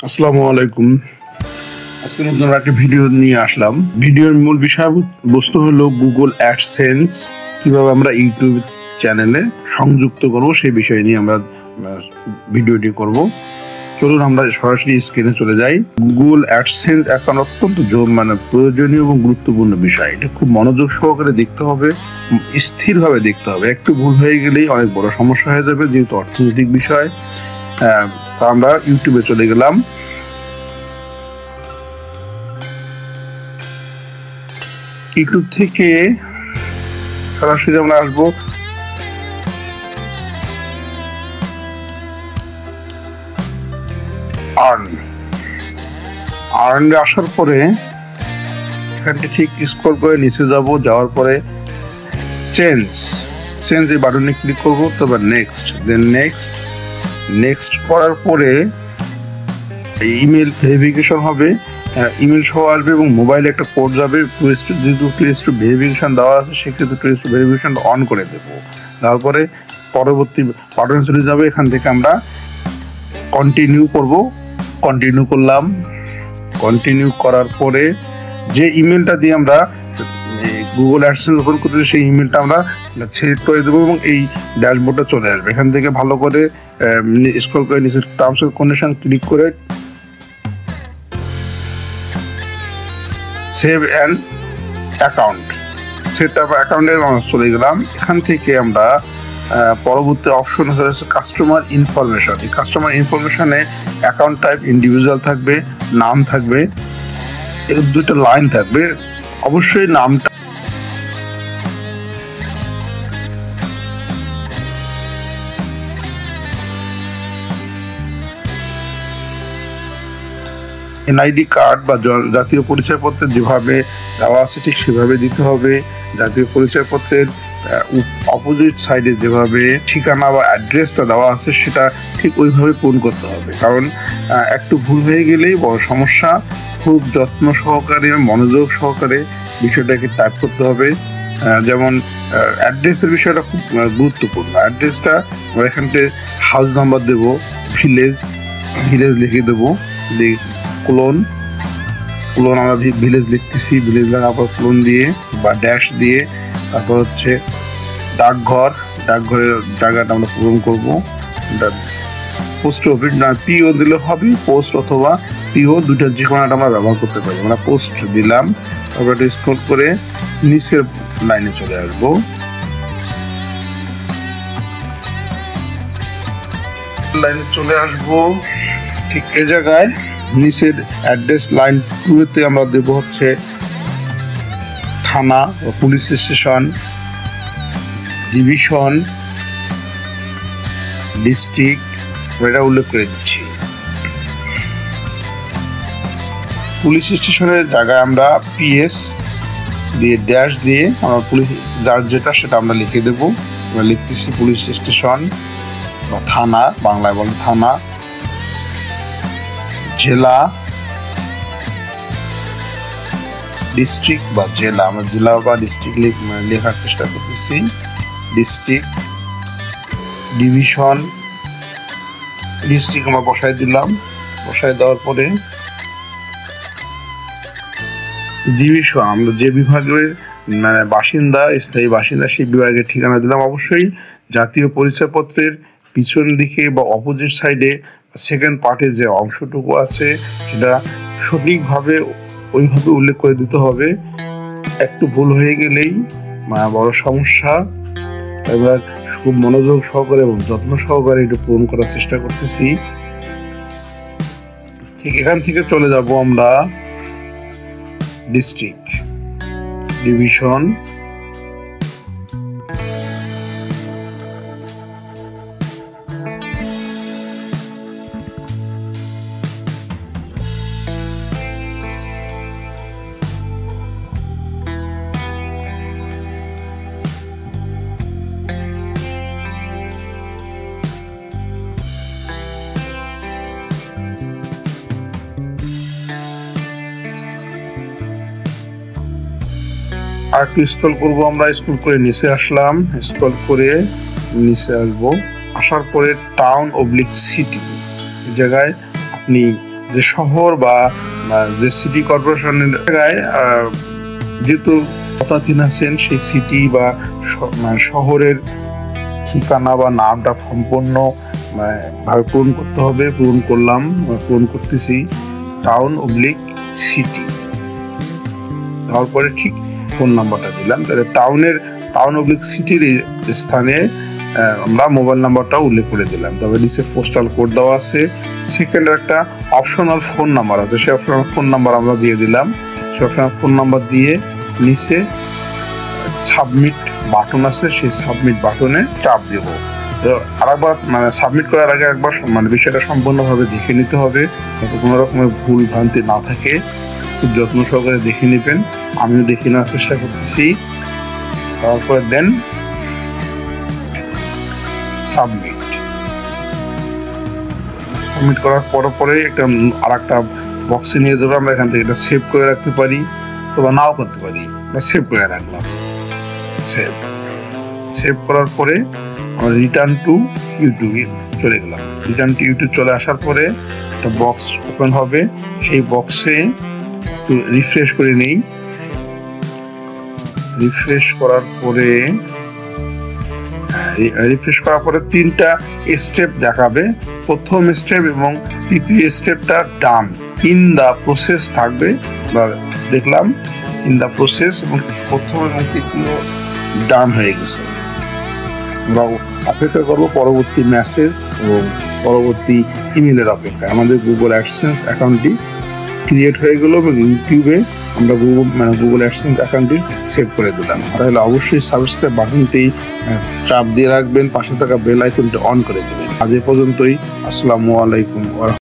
আসসালামু আলাইকুম। আজকে নতুন একটা ভিডিও নিয়ে আসলাম। ভিডিওর মূল বিষয়বস্তু হলো গুগল অ্যাডসেন্স কিভাবে আমরা ইউটিউব চ্যানেলে সংযুক্ত করব সেই বিষয় নিয়ে আমরা ভিডিওটি করব। চলুন আমরা সরাসরি স্ক্রিনে চলে যাই। গুগল অ্যাডসেন্স এখন অত্যন্ত প্রয়োজনীয় এবং গুরুত্বপূর্ণ বিষয়। এটা খুব মনোযোগ সহকারে দেখতে হবে, স্থিরভাবে দেখতে হবে। একটু ভুল হয়ে গেলেই অনেক বড় সমস্যা হয়ে যাবে, যেহেতু অর্থনৈতিক বিষয়। তো আমরা ইউটিউবে চলে গেলাম। ইউটিউব থেকে সরাসরি আমরা আসবো আর্ন আসার পরে এখানটি ঠিক স্ক্রল করে নিচে যাব। যাওয়ার পরে চেঞ্জ এই বাটনে ক্লিক করব। তারপর নেক্সট করার পরে ইমেল ভেরিফিকেশন হবে, ইমেল সহ আসবে এবং মোবাইলে একটা কোড যাবে। যেহেতু টু ভেরিফিকেশন দেওয়া আছে, সেক্ষেত্রে টু ভেরিফিকেশন অন করে দেবো। তারপরে পরবর্তী বাটনে চলে যাবে। এখান থেকে আমরা কন্টিনিউ করব। কন্টিনিউ করলাম। কন্টিনিউ করার পরে যে ইমেলটা দিয়ে আমরা গুগল অ্যাডসেন্স ওপেন করতে সেই ইমেলটা আমরা সিলেক্ট করে দেবো এবং এই ড্যাশবোর্ডটা চলে আসবে। এখান থেকে ভালো করে স্ক্রল করে নিচে টার্মস এন্ড কন্ডিশন ক্লিক করে save and account, set up অ্যাকাউন্টে চলে গেলাম। এখান থেকে আমরা পরবর্তী অপশন হচ্ছে কাস্টমার ইনফরমেশন। এই কাস্টমার ইনফরমেশনে অ্যাকাউন্ট টাইপ ইন্ডিভিজুয়াল থাকবে, নাম থাকবে, এর দুটো লাইন থাকবে। অবশ্যই নামটা এনআইডি কার্ড বা জাতীয় পরিচয়পত্রের যেভাবে দেওয়া আছে ঠিক সেভাবে দিতে হবে। জাতীয় পরিচয়পত্রের অপোজিট সাইডে যেভাবে ঠিকানা বা অ্যাড্রেসটা দেওয়া আছে সেটা ঠিক ওইভাবে পূরণ করতে হবে, কারণ একটু ভুল হয়ে গেলেই বড় সমস্যা। খুব যত্ন সহকারে, মনোযোগ সহকারে বিষয়টাকে টাইপ করতে হবে। যেমন অ্যাড্রেসের বিষয়টা খুব গুরুত্বপূর্ণ। অ্যাড্রেসটা আমরা এখান থেকে হাউস নাম্বার দেবো, ভিলেজ লিখে দেবো, ক্লোন আমরা ভিলেজ লিখতেছি। ভিলেজ লেখার পর ক্লোন দিয়ে বা ড্যাশ দিয়ে তারপর হচ্ছে ডাকঘরের জায়গাটা আমরা পূরণ করবো। পোস্ট অফিস না পিও দিলে হবে, পোস্ট অথবা পিও দুটার যে কোনো একটা আমরা ব্যবহার করতে পারি। আমরা পোস্ট দিলাম। তারপর এটা স্ক্রল করে নিচের লাইনে চলে আসবো। ঠিক এ জায়গায় নিচের অ্যাড্রেস লাইন 2-তে আমরা দেব হচ্ছে থানা বা পুলিশ স্টেশন, ডিভিশন, ডিস্ট্রিক্ট, এটা উল্লেখ করে দিচ্ছি। পুলিশ স্টেশনের জায়গায় আমরা পিএস দিয়ে ড্যাশ দিয়ে আমরা পুলিশ যার যেটা সেটা আমরা লিখে দেব। আমরা লিখতেছি পুলিশ স্টেশন বা থানা, বাংলায় বলে থানা, জেলা, ডিস্ট্রিক্ট বা জেলা, আমরা জেলা বা ডিস্ট্রিক্ট লেখার চেষ্টা করতেছি। ডিস্ট্রিক্ট, ডিভিশন, ডিস্ট্রিক্ট আমরা বসায় দিলাম। বসায় দেওয়ার পরে ডিভিশন আমরা যে বিভাগের বাসিন্দা, স্থায়ী বাসিন্দা সেই বিভাগের ঠিকানা দিলাম। অবশ্যই জাতীয় পরিচয়পত্রের পিছন দিকে বা অপোজিট সাইডে সেকেন্ড পার্টে যে অংশটুকু আছে সেটা সঠিকভাবে ওইভাবে উল্লেখ করে দিতে হবে। একটু ভুল হয়ে গেলেই বড় সমস্যা। এবার খুব মনোযোগ সহকারে এবং যত্ন সহকারে এটা পূরণ করার চেষ্টা করতেছি। ঠিক এখান থেকে চলে যাব আমরা ডিস্ট্রিক্ট, ডিভিশন, আর একটু স্ক্রল করবো। আমরা স্ক্রল করে নিচে আসলাম। স্ক্রল করে নিচে আসবো। আসার পরে টাউন অবলিক সিটি জায়গায় আপনি যে শহর বা যে সিটি কর্পোরেশনের জায়গায় যেহেতু পদাধীন আছেন, সেই সিটি বা শহরের ঠিকানা বা নামটা সম্পূর্ণ ভাবে পূরণ করতে হবে। পূরণ করতেছি টাউন অবলিক সিটি, তারপরে ঠিক ফোন নাম্বারটা দিলাম। তাহলে টাউন অবলিক সিটির স্থানে আমরা মোবাইল নাম্বারটা উল্লেখ করে দিলাম। তবে নিচে পোস্টাল কোড দেওয়া আছে। সেকেন্ড একটা অপশনাল ফোন নাম্বার আছে, সেই অপশনাল ফোন নাম্বার আমরা দিয়ে দিলাম। সেই অপশনাল ফোন নাম্বার দিয়ে নিচে সাবমিট বাটন আছে, সেই সাবমিট বাটনে চাপ দেব। তো আরেকবার সাবমিট করার আগে একবার বিষয়টা সম্পূর্ণভাবে দেখে নিতে হবে, যাতে কোনো রকমের ভুল ভ্রান্তি না থাকে। খুব যত্ন সহকারে দেখে নেবেন, আমিও দেখে নেওয়ার চেষ্টা করতেছি। তারপরে দেন সাবমিট করার পরে আরেকটা বক্সে নিয়ে যাবে। আমরা এখান থেকে এটা সেভ করে রাখতে পারি অথবা নাও করতে পারি। সেভ করে রাখলাম। সেভ করার পরে আমরা রিটার্ন টু ইউটিউব চলে গেলাম। রিটার্ন টু ইউটিউব চলে আসার পরে একটা বক্স ওপেন হবে। সেই বক্সে একটু রিফ্রেশ করে নেই। রিফ্রেশ করার পরে 3টা স্টেপ দেখাবে। প্রথম স্টেপ এবং তৃতীয় স্টেপটা ডান, ইন দা প্রসেস থাকবে। দেখলাম ইন দা প্রসেস এবং প্রথম এবং তৃতীয় ডান হয়ে গেছে। আমরা অপেক্ষা করবো পরবর্তী মেসেজ এবং পরবর্তী ইমেলের অপেক্ষা। আমাদের গুগল অ্যাডসেন্স অ্যাকাউন্টটি ক্রিয়েট হয়ে গেল এবং ইউটিউবে আমরা গুগল অ্যাডসেন্স অ্যাকাউন্টটি সেভ করে দিলাম। তাহলে অবশ্যই সাবস্ক্রাইব বাটনটি চাপ দিয়ে রাখবেন, পাশে থাকা বেল আইকনটি অন করে দেবেন। আজ এ পর্যন্তই। আসসালামু আলাইকুম।